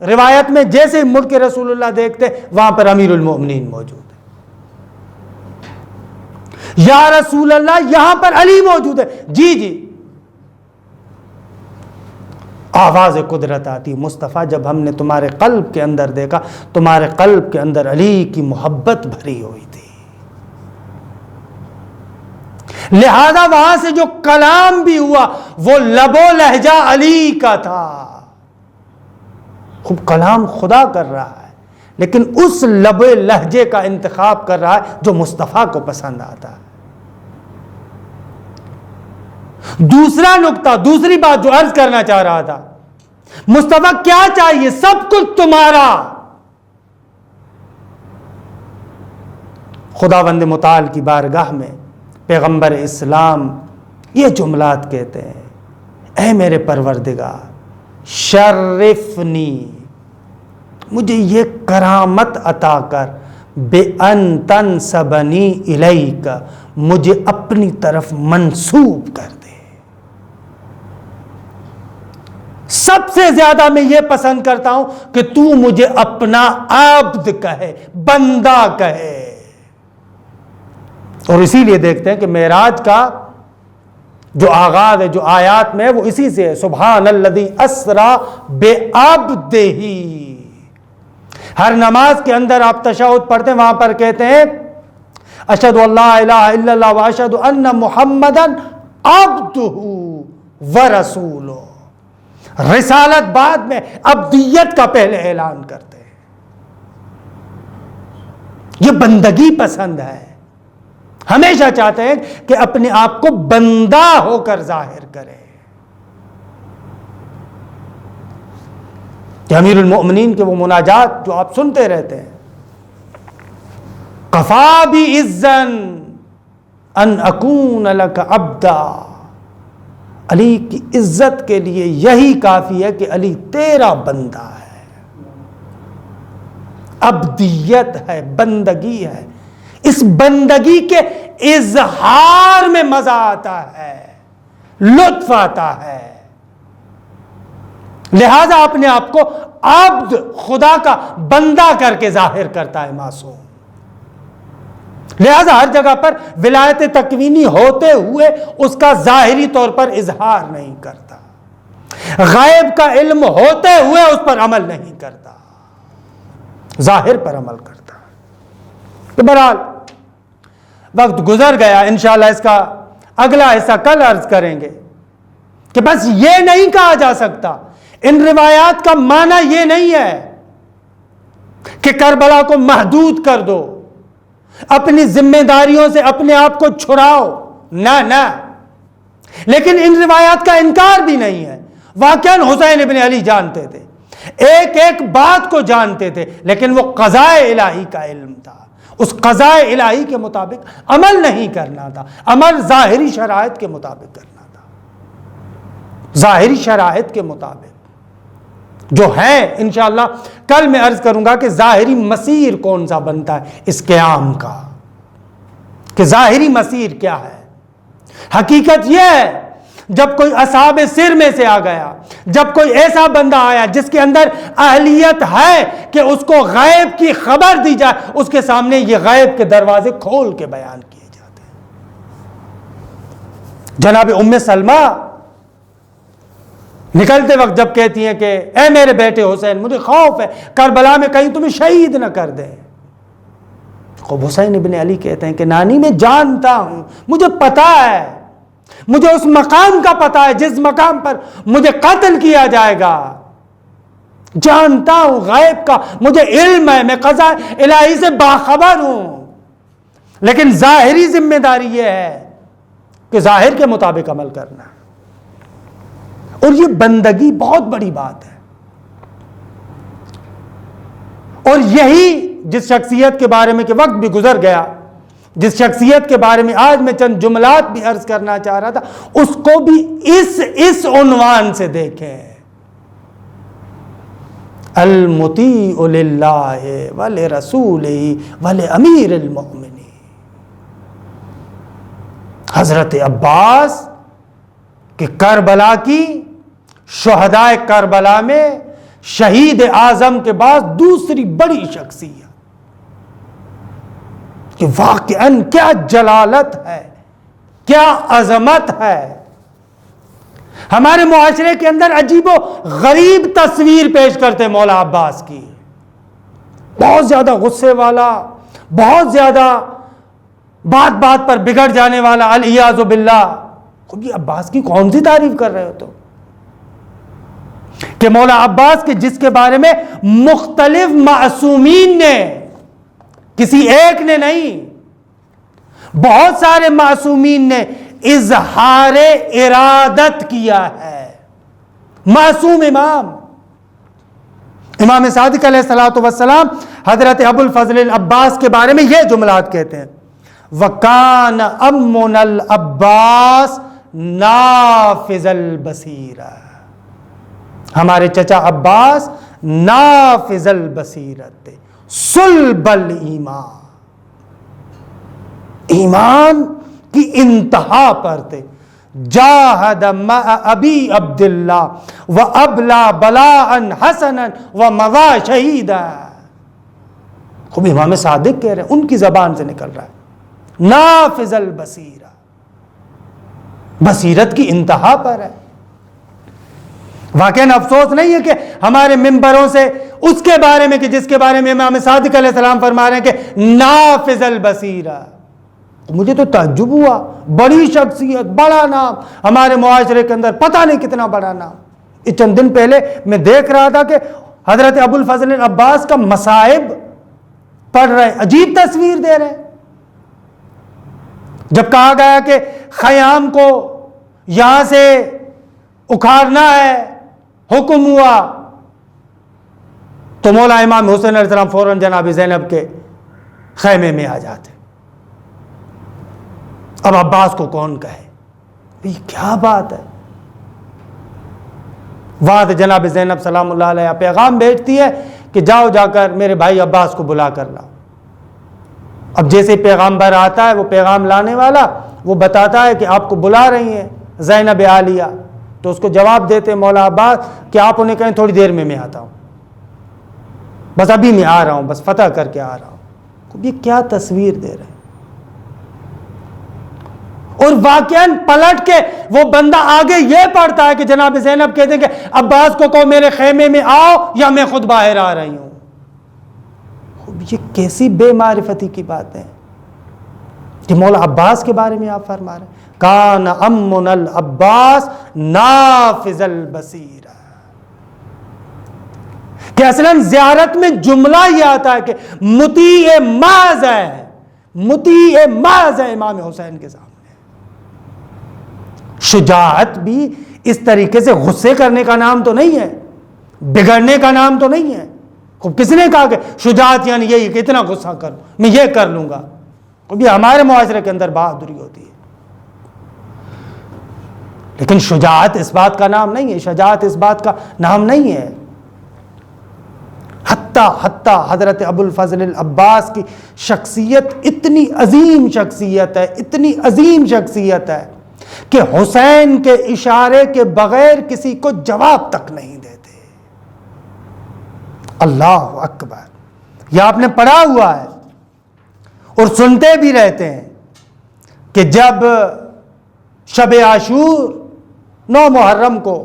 روایت میں جیسے ملک رسول اللہ دیکھتے وہاں پر امیر المؤمنین موجود ہے، یا رسول اللہ یہاں پر علی موجود ہے، جی جی، آواز قدرت آتی، مصطفیٰ جب ہم نے تمہارے قلب کے اندر دیکھا، تمہارے قلب کے اندر علی کی محبت بھری ہوئی تھی، لہذا وہاں سے جو کلام بھی ہوا وہ لب و لہجہ علی کا تھا۔ خوب کلام خدا کر رہا ہے، لیکن اس لب و لہجے کا انتخاب کر رہا ہے جو مصطفیٰ کو پسند آتا ہے۔ دوسرا نقطہ، دوسری بات جو عرض کرنا چاہ رہا تھا، مصطفیٰ کیا چاہیے؟ سب کچھ تمہارا۔ خداوند متعال کی بارگاہ میں پیغمبر اسلام یہ جملات کہتے ہیں، اے میرے پروردگار شرفنی، مجھے یہ کرامت عطا کر، بِأَن تَنْسَبَنِي إِلَيْكَ، مجھے اپنی طرف منسوب کر دے۔ سب سے زیادہ میں یہ پسند کرتا ہوں کہ تو مجھے اپنا عبد کہے، بندہ کہے۔ اور اسی لیے دیکھتے ہیں کہ معراج کا جو آغاز ہے، جو آیات میں ہے، وہ اسی سے ہے، سبحان الذی اسریٰ بعبدہ۔ ہر نماز کے اندر آپ تشہد پڑھتے ہیں، وہاں پر کہتے ہیں اشہد ان لا الہ الا اللہ واشہد ان محمدا عبدہ ورسولہ۔ رسالت بعد میں، عبدیت کا پہلے اعلان کرتے ہیں۔ یہ بندگی پسند ہے، ہمیشہ چاہتے ہیں کہ اپنے آپ کو بندہ ہو کر ظاہر کرے۔ کہ امیر المؤمنین کے وہ مناجات جو آپ سنتے رہتے ہیں، کفا بی اذن ان اکون لک عبدا، علی کی عزت کے لیے یہی کافی ہے کہ علی تیرا بندہ ہے۔ عبدیت ہے، بندگی ہے، اس بندگی کے اظہار میں مزہ آتا ہے، لطف آتا ہے۔ لہذا اپنے آپ کو عبد، خدا کا بندہ کر کے ظاہر کرتا ہے معصوم۔ لہذا ہر جگہ پر ولایت تکوینی ہوتے ہوئے اس کا ظاہری طور پر اظہار نہیں کرتا، غیب کا علم ہوتے ہوئے اس پر عمل نہیں کرتا، ظاہر پر عمل کرتا۔ تو بہرحال وقت گزر گیا، انشاءاللہ اس کا اگلا حصہ کل عرض کریں گے کہ بس یہ نہیں کہا جا سکتا، ان روایات کا معنی یہ نہیں ہے کہ کربلا کو محدود کر دو، اپنی ذمہ داریوں سے اپنے آپ کو چھڑاؤ، نہ، لیکن ان روایات کا انکار بھی نہیں ہے۔ واقعاً حسین ابن علی جانتے تھے، ایک ایک بات کو جانتے تھے، لیکن وہ قضاء الہی کا علم تھا، اس قضاء الہی کے مطابق عمل نہیں کرنا تھا، عمل ظاہری شرائط کے مطابق کرنا تھا، ظاہری شرائط کے مطابق جو ہے۔ انشاءاللہ کل میں عرض کروں گا کہ ظاہری مسیر کون سا بنتا ہے اس قیام کا، کہ ظاہری مسیر کیا ہے۔ حقیقت یہ ہے جب کوئی اصحاب سر میں سے آ گیا، جب کوئی ایسا بندہ آیا جس کے اندر اہلیت ہے کہ اس کو غیب کی خبر دی جائے، اس کے سامنے یہ غیب کے دروازے کھول کے بیان کیے جاتے ہیں۔ جناب ام سلمہ نکلتے وقت جب کہتی ہیں کہ اے میرے بیٹے حسین، مجھے خوف ہے کربلا میں کہیں تمہیں شہید نہ کر دیں۔ خوب حسین ابن علی کہتے ہیں کہ نانی میں جانتا ہوں، مجھے پتا ہے، مجھے اس مقام کا پتا ہے جس مقام پر مجھے قتل کیا جائے گا، جانتا ہوں غیب کا، مجھے علم ہے، میں قضاء الہی سے باخبر ہوں، لیکن ظاہری ذمہ داری یہ ہے کہ ظاہر کے مطابق عمل کرنا۔ اور یہ بندگی بہت بڑی بات ہے، اور یہی جس شخصیت کے بارے میں کہ وقت بھی گزر گیا، جس شخصیت کے بارے میں آج میں چند جملات بھی عرض کرنا چاہ رہا تھا، اس کو بھی اس عنوان سے دیکھیں، المطیع للہ ولرسولہ ولامیر المؤمنین۔ حضرت عباس کہ کربلا کی شہداء کربلا میں شہید اعظم کے بعد دوسری بڑی شخصیت، کہ واقعاً کیا جلالت ہے، کیا عظمت ہے۔ ہمارے معاشرے کے اندر عجیب و غریب تصویر پیش کرتے مولا عباس کی، بہت زیادہ غصے والا، بہت زیادہ بات بات پر بگڑ جانے والا، العیاذ باللہ۔ خود یہ عباس کی کون سی تعریف کر رہے ہو تو، کہ مولا عباس کے جس کے بارے میں مختلف معصومین نے، کسی ایک نے نہیں، بہت سارے معصومین نے اظہار ارادت کیا ہے۔ معصوم امام صادق علیہ الصلوۃ والسلام حضرت ابو الفضل العباس کے بارے میں یہ جملات کہتے ہیں، وَكَانَ أَمُّنَا الْعَبَّاسِ نَافِذَ الْبَصِيرَةِ، ہمارے چچا عباس نافذ البصیرت تھے، صلب الایمان، ایمان کی انتہا پر تھے. جاہد مع ابی عبداللہ وابلا بلاء حسنا ومضى شہیدا. خوب امام صادق کہہ رہے ہیں، ان کی زبان سے نکل رہا ہے، نافذ البصیرہ، بصیرت کی انتہا پر ہے. واقعاً افسوس نہیں ہے کہ ہمارے ممبروں سے اس کے بارے میں کہ جس کے بارے میں امام صادق علیہ السلام فرما رہے ہیں کہ نافذ البصیرہ. مجھے تو تعجب ہوا، بڑی شخصیت، بڑا نام ہمارے معاشرے کے اندر، پتہ نہیں کتنا بڑا نام. یہ چند دن پہلے میں دیکھ رہا تھا کہ حضرت ابو الفضل العباس کا مصائب پڑھ رہے، عجیب تصویر دے رہے. جب کہا گیا کہ خیام کو یہاں سے اکھاڑنا ہے، حکم ہوا، تو مولا امام حسین علیہ السلام فوراً جناب زینب کے خیمے میں آ جاتے. اب عباس کو کون کہے، یہ کیا بات ہے. وہاں سے جناب زینب سلام اللہ علیہ پیغام بھیجتی ہے کہ جاؤ جا کر میرے بھائی عباس کو بلا کر لاؤ. اب جیسے پیغامبر آتا ہے، وہ پیغام لانے والا، وہ بتاتا ہے کہ آپ کو بلا رہی ہیں زینب عالیہ. تو اس کو جواب دیتے مولا عباس کہ آپ انہیں کہیں تھوڑی دیر میں آتا ہوں، بس ابھی میں آ رہا ہوں، بس فتح کر کے آ رہا ہوں. یہ کیا تصویر دے رہے ہیں. اور واقعاً پلٹ کے وہ بندہ آگے یہ پڑھتا ہے کہ جناب زینب کہتے ہیں کہ عباس کو کہو میرے خیمے میں آؤ یا میں خود باہر آ رہی ہوں. یہ کیسی بے معرفتی کی بات ہے کہ مولا عباس کے بارے میں آپ فرما رہے ہیں کان امن العباس نافذ البصیرہ، کہ اصلاً زیارت میں جملہ یہ آتا ہے کہ مطیع محض ہے، مطیع محض ہے امام حسین کے سامنے. شجاعت بھی اس طریقے سے غصے کرنے کا نام تو نہیں ہے، بگڑنے کا نام تو نہیں ہے. کس نے کہا کہ شجاعت یعنی یہی کہ اتنا غصہ کروں، میں یہ کر لوں گا. یہ ہمارے معاشرے کے اندر بہادری ہوتی ہے، لیکن شجاعت اس بات کا نام نہیں ہے، شجاعت اس بات کا نام نہیں ہے. حتیٰ حضرت ابو الفضل العباس کی شخصیت اتنی عظیم شخصیت ہے، اتنی عظیم شخصیت ہے کہ حسین کے اشارے کے بغیر کسی کو جواب تک نہیں دیتے. اللہ اکبر. یہ آپ نے پڑھا ہوا ہے اور سنتے بھی رہتے ہیں کہ جب شب عاشور 9 محرم کو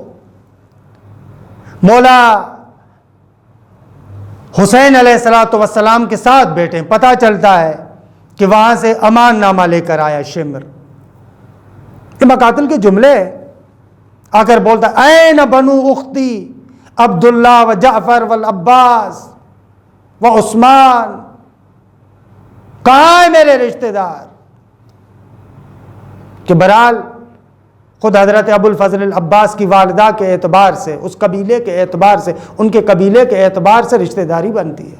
مولا حسین علیہ السلام کے ساتھ بیٹھے، پتہ چلتا ہے کہ وہاں سے امان نامہ لے کر آیا شمر. یہ مقاتل کے جملے آ کر بولتا این بنو اختی عبداللہ و جعفر والعباس و عثمان، کہاں ہیں میرے رشتہ دار. کہ بہرحال خود حضرت ابو الفضل العباس کی والدہ کے اعتبار سے، اس قبیلے کے اعتبار سے، ان کے قبیلے کے اعتبار سے رشتہ داری بنتی ہے.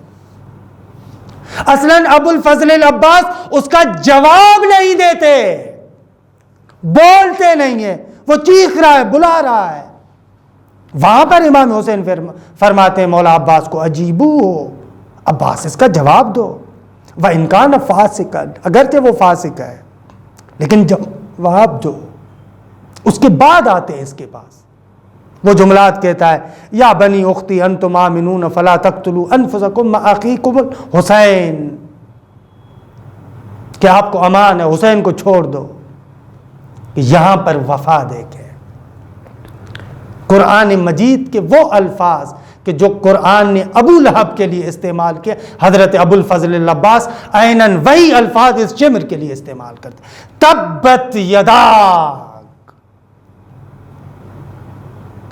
اصلاً ابو الفضل العباس اس کا جواب نہیں دیتے، بولتے نہیں ہیں، وہ چیخ رہا ہے، بلا رہا ہے. وہاں پر امام حسین فرماتے ہیں مولا عباس کو عجیبو ہو، عباس اس کا جواب دو. وَإِنْ كَانَ فَاسِقًا، اگرچہ وہ فاسق ہے لیکن جواب دو. اس کے بعد آتے ہیں اس کے پاس، وہ جملات کہتا ہے یا بنی اختی انتم آمنون فلا تقتلوا انفسکم مع اخیکم حسین، کہ آپ کو امان ہے، حسین کو چھوڑ دو. یہاں پر وفا دیکھیں، قرآن مجید کے وہ الفاظ کہ جو قرآن نے ابو لہب کے لیے استعمال کیا، حضرت ابو الفضل العباس عیناً وہی الفاظ اس شمر کے لیے استعمال کرتے. تبت یدا،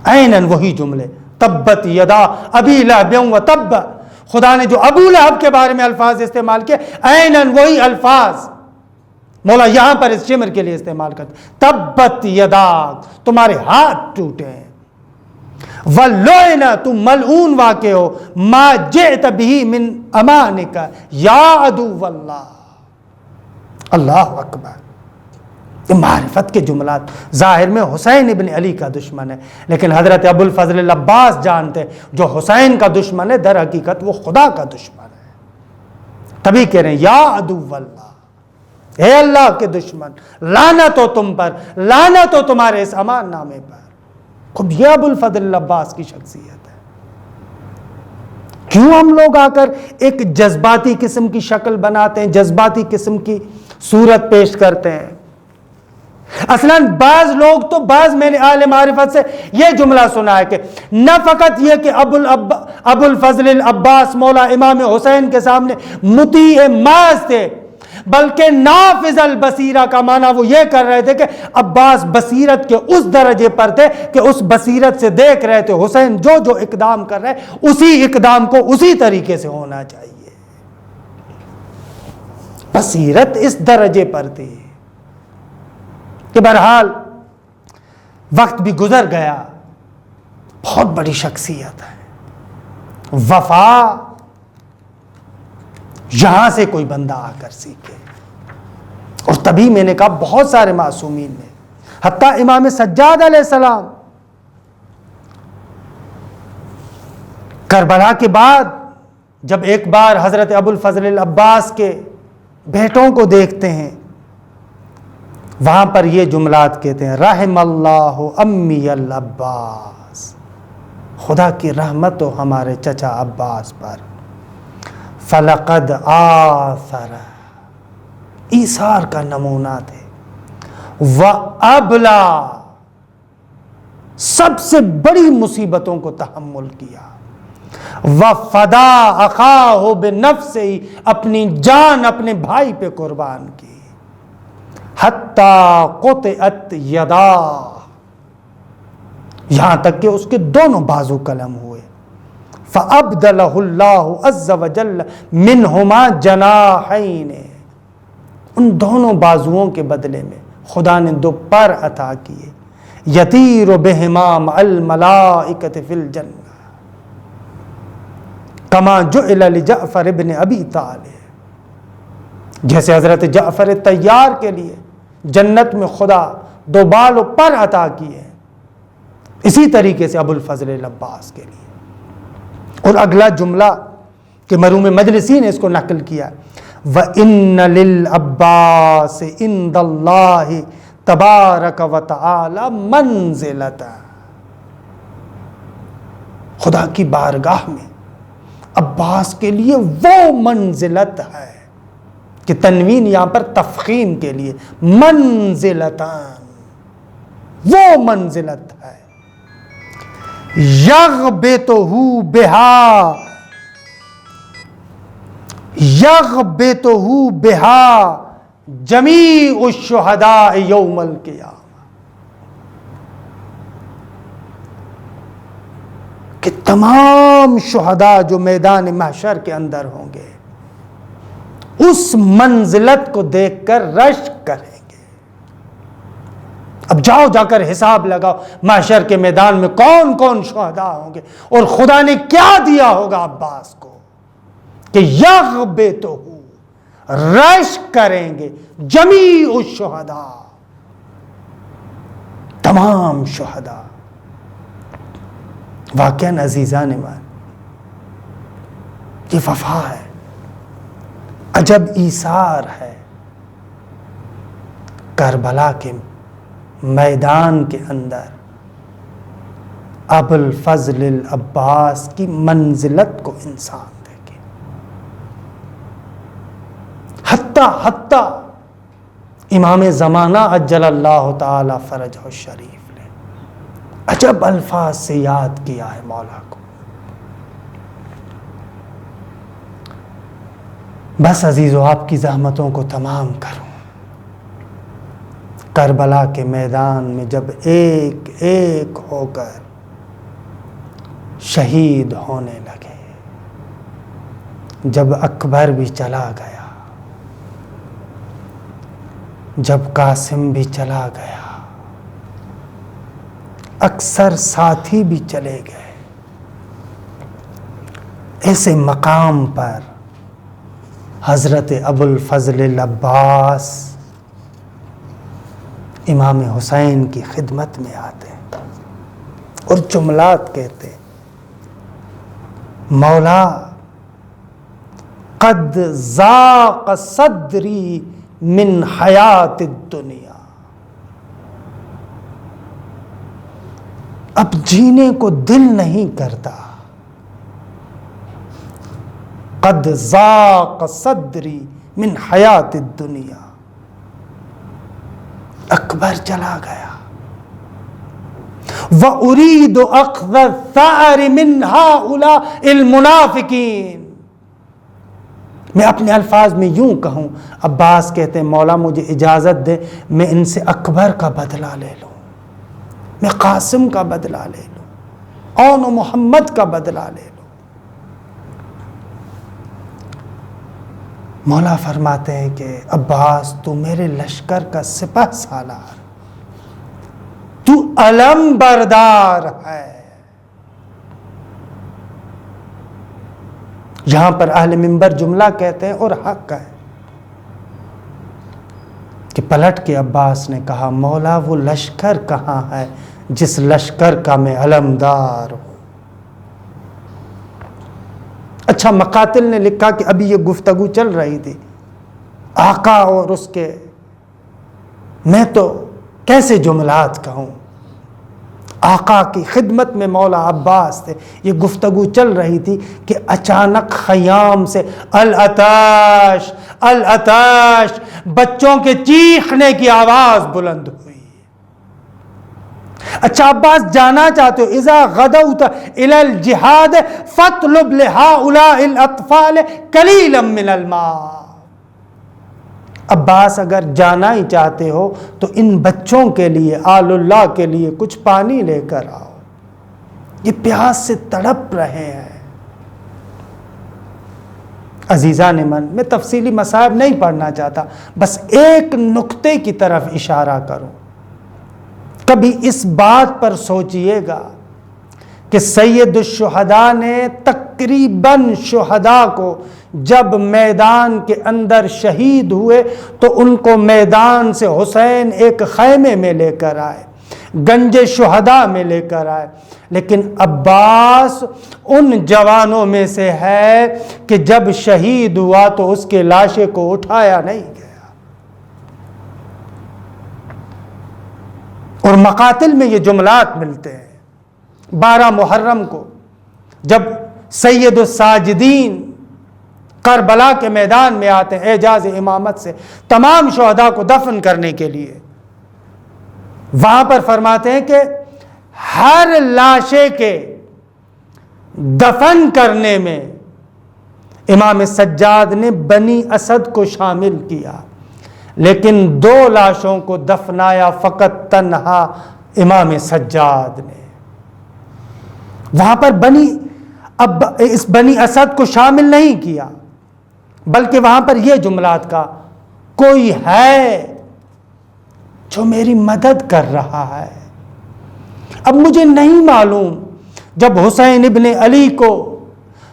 عیناً وہی جملے، تبت یدا ابی لہب و تب. خدا نے جو ابو لہب کے بارے میں الفاظ استعمال کیے، عیناً وہی الفاظ مولا یہاں پر اس شمر کے لیے استعمال کرتے. تبت یدا، تمہارے ہاتھ ٹوٹے ہیں. وَلُعِنَ، تم ملعون واقع ہو. مَا جِئْتَ بِهِ مِنْ أَمَانِكَ يَا عَدُوَّ اللَّهِ. اللہ اکبر. یہ معرفت کے جملات ظاہر میں حسین ابن علی کا دشمن ہے، لیکن حضرت ابو الفضل العباس جانتے ہیں جو حسین کا دشمن ہے در حقیقت وہ خدا کا دشمن ہے. تبھی کہہ رہے ہیں یا عدو اللہ، اے اللہ کے دشمن، لعنت ہو تم پر، لعنت ہو تمہارے اس امان نامے پر۔ خود یہ ابو الفضل العباس کی شخصیت ہے۔ کیوں ہم لوگ آ کر ایک جذباتی قسم کی شکل بناتے ہیں، جذباتی قسم کی صورت پیش کرتے ہیں؟ اصلاً بعض لوگ تو میں نے اہل معرفت سے یہ جملہ سنا ہے کہ نہ فقط یہ کہ ابو الفضل العباس مولا امام حسین کے سامنے مطیع محض تھے، بلکہ نافذ البصیرہ کا معنی وہ یہ کر رہے تھے کہ عباس بصیرت کے اس درجے پر تھے کہ اس بصیرت سے دیکھ رہے تھے حسین جو جو اقدام کر رہے اسی اقدام کو اسی طریقے سے ہونا چاہیے۔ بصیرت اس درجے پر تھی کہ بہرحال وقت بھی گزر گیا، بہت بڑی شخصیت ہے، وفا یہاں سے کوئی بندہ آ کر سیکھے۔ اور تبھی میں نے کہا بہت سارے معصومین نے، حتیٰ امام سجاد علیہ السلام کربلا کے بعد جب ایک بار حضرت ابو الفضل العباس کے بیٹوں کو دیکھتے ہیں، وہاں پر یہ جملات کہتے ہیں رحم اللہ امی العباس، خدا کی رحمت ہو ہمارے چچا عباس پر، فلقد آثر، ایثار کا نمونہ تھے، وابلا، سب سے بڑی مصیبتوں کو تحمل کیا، وفدا اخاہ بنفسہ، اپنی جان اپنے بھائی پہ قربان کی، حتی قطعت یدا، یہاں تک کہ اس کے دونوں بازو قلم ہوئے، فَأَبْدَلَهُ اللَّهُ عَزَّ وَجَلَّ مِنْهُمَا جَنَاحَيْنِ، ان دونوں بازوؤں کے بدلے میں خدا نے دو پر عطا کیے، یطیر بہما مع الملائکۃ فی الجنہ کما جعل لجعفر ابن ابی طالب، جیسے حضرت جعفر طیار کے لیے جنت میں خدا دو بال و پر عطا کیے، اسی طریقے سے ابو الفضل العباس کے لیے۔ اور اگلا جملہ کہ مروم مجلسی نے اس کو نقل کیا، وَإِنَّ لِلْعَبَّاسِ عِنْدَ اللَّهِ تَبَارَكَ وَتَعَالَى مَنزِلَةً، خدا کی بارگاہ میں عباس کے لیے وہ منزلت ہے کہ تنوین یہاں پر تفخیم کے لیے، منزلتان، وہ منزلت ہے، یغبطہ بہا، یغبطہ بہا جمیع الشہداء یوم القیامہ، کہ تمام شہداء جو میدان محشر کے اندر ہوں گے اس منزلت کو دیکھ کر رشک کریں گے۔ اب جاؤ جا کر حساب لگاؤ محشر کے میدان میں کون کون شہداء ہوں گے، اور خدا نے کیا دیا ہوگا عباس کو کہ یغبطہ، رشک کریں گے جمیع الشہداء، تمام شہداء۔ واقعاً عزیزان ایمان یہ وفا ہے، عجب ایثار ہے۔ کربلا کے میدان کے اندر ابو الفضل العباس کی منزلت کو انسان دیکھے، حتیٰ امام زمانہ عجل اللہ تعالی فرجہ الشریف نے عجب الفاظ سے یاد کیا ہے مولا کو۔ بس عزیزو آپ کی زحمتوں کو تمام کروں، کربلا کے میدان میں جب ایک ایک ہو کر شہید ہونے لگے، جب اکبر بھی چلا گیا، جب قاسم بھی چلا گیا، اکثر ساتھی بھی چلے گئے، ایسے مقام پر حضرت ابو الفضل العباس امام حسین کی خدمت میں آتے ہیں اور جملات کہتے ہیں، مولا قد ضاق صدری من حیات الدنیا، اب جینے کو دل نہیں کرتا. قد ضاق صدری من حیات الدنیا. اکبر چلا گیا. وَأُرِيدُ أَخْذَ الثَّأْرِ مِنْ هَؤُلَاءِ الْمُنَافِقِينَ. میں اپنے الفاظ میں یوں کہوں، عباس کہتے ہیں مولا مجھے اجازت دے میں ان سے اکبر کا بدلہ لے لوں، میں قاسم کا بدلہ لے لوں، اون و محمد کا بدلہ لے لوں. مولا فرماتے ہیں کہ عباس تو میرے لشکر کا سپہ سالار، تو علم بردار ہے. یہاں پر اہل منبر جملہ کہتے ہیں اور حق ہے کہ پلٹ کے عباس نے کہا مولا وہ لشکر کہاں ہے جس لشکر کا میں علمدار ہوں. اچھا مقاتل نے لکھا کہ ابھی یہ گفتگو چل رہی تھی آقا اور اس کے، میں تو کیسے جملات کہوں، آقا کی خدمت میں مولا عباس تھے، یہ گفتگو چل رہی تھی کہ اچانک خیام سے العطش العطش بچوں کے چیخنے کی آواز بلند ہوئی. اچھا عباس جانا چاہتے ہو، اذا غدوت الى الجہاد فاطلب لهؤلاء الاطفال قلیلا من الماء. عباس اگر جانا ہی چاہتے ہو تو ان بچوں کے لیے آل اللہ کے لیے کچھ پانی لے کر آؤ، یہ پیاس سے تڑپ رہے ہیں. عزیزان من، میں تفصیلی مصائب نہیں پڑھنا چاہتا، بس ایک نقطے کی طرف اشارہ کروں. کبھی اس بات پر سوچئے گا کہ سید الشہداء نے تقریباً شہداء کو جب میدان کے اندر شہید ہوئے تو ان کو میدان سے حسین ایک خیمے میں لے کر آئے، گنج شہداء میں لے کر آئے، لیکن عباس ان جوانوں میں سے ہے کہ جب شہید ہوا تو اس کے لاشے کو اٹھایا نہیں گیا. اور مقاتل میں یہ جملات ملتے ہیں. 12 محرم کو جب سید الساجدین کربلا کے میدان میں آتے ہیں اعجاز امامت سے تمام شہداء کو دفن کرنے کے لیے، وہاں پر فرماتے ہیں کہ ہر لاشے کے دفن کرنے میں امام سجاد نے بنی اسد کو شامل کیا، لیکن 2 لاشوں کو دفنایا فقط تنہا امام سجاد نے. وہاں پر اس بنی اسد کو شامل نہیں کیا، بلکہ وہاں پر یہ جملات کا کوئی ہے جو میری مدد کر رہا ہے. اب مجھے نہیں معلوم جب حسین ابن علی کو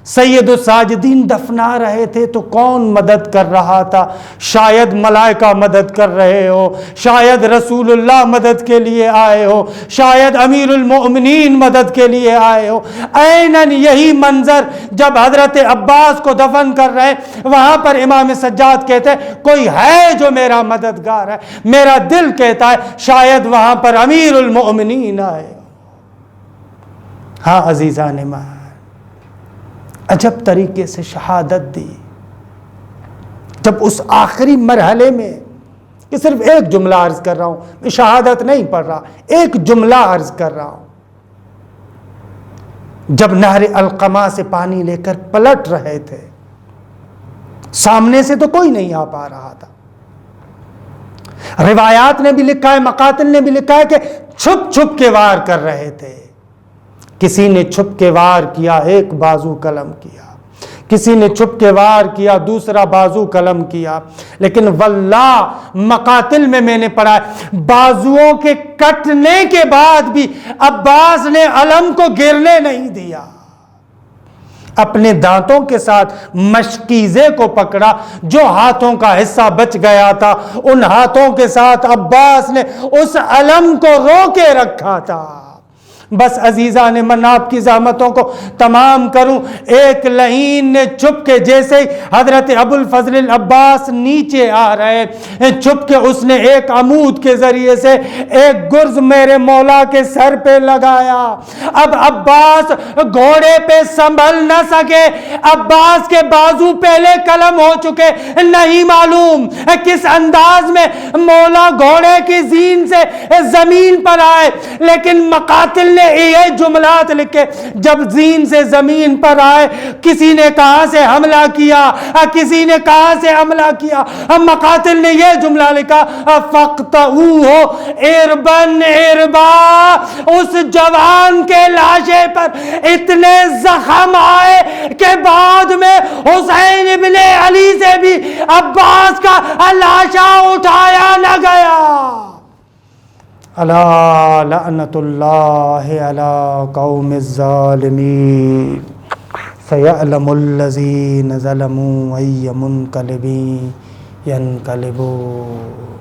سید الساجدین دفنا رہے تھے تو کون مدد کر رہا تھا، شاید ملائکہ مدد کر رہے ہو، شاید رسول اللہ مدد کے لیے آئے ہو، شاید امیر المؤمنین مدد کے لیے آئے ہو. عیناً یہی منظر جب حضرت عباس کو دفن کر رہے وہاں پر امام سجاد کہتے ہیں کوئی ہے جو میرا مددگار ہے. میرا دل کہتا ہے شاید وہاں پر امیر المؤمنین آئے. ہاں عزیزان ایمان، عجب طریقے سے شہادت دی. جب اس آخری مرحلے میں، یہ صرف ایک جملہ عرض کر رہا ہوں، میں شہادت نہیں پڑھ رہا، ایک جملہ عرض کر رہا ہوں. جب نہر القما سے پانی لے کر پلٹ رہے تھے، سامنے سے تو کوئی نہیں آ پا رہا تھا. روایات نے بھی لکھا ہے، مقاتل نے بھی لکھا ہے کہ چھپ چھپ کے وار کر رہے تھے. کسی نے چھپ کے وار کیا، ایک بازو قلم کیا، کسی نے چھپ کے وار کیا، دوسرا بازو قلم کیا. لیکن واللہ مقاتل میں نے پڑھا ہے بازوؤں کے کٹنے کے بعد بھی عباس نے علم کو گرنے نہیں دیا. اپنے دانتوں کے ساتھ مشکیزے کو پکڑا، جو ہاتھوں کا حصہ بچ گیا تھا ان ہاتھوں کے ساتھ عباس نے اس علم کو رو کے رکھا تھا. بس عزیزان مناب کی زحمتوں کو تمام کروں. ایک لعین نے چھپ کے، جیسے ہی حضرت ابو الفضل العباس نیچے آ رہے، چھپ کے اس نے ایک عمود کے ذریعے سے ایک گرز میرے مولا کے سر پہ لگایا. اب عباس گھوڑے پہ سنبھل نہ سکے. عباس کے بازو پہلے قلم ہو چکے. نہیں معلوم کس انداز میں مولا گھوڑے کی زین سے زمین پر آئے، لیکن مقاتل نے یہ جملات لکھے جب زین سے زمین پر آئے. کسی نے کہاں سے حملہ کیا، کسی نے کہاں سے حملہ کیا. مقاتل نے یہ جملہ لکھا فَقْتَعُوهُ عِرْبًا عِرْبًا. اس جوان کے لاشے پر اتنے زخم آئے کہ بعد میں حسین ابن علی سے بھی عباس کا لاشا اٹھایا نہ گیا. الا لعنت اللہ علی قوم الظالمین سیعلم الذین ظلموا ای منقلب ینقلبون.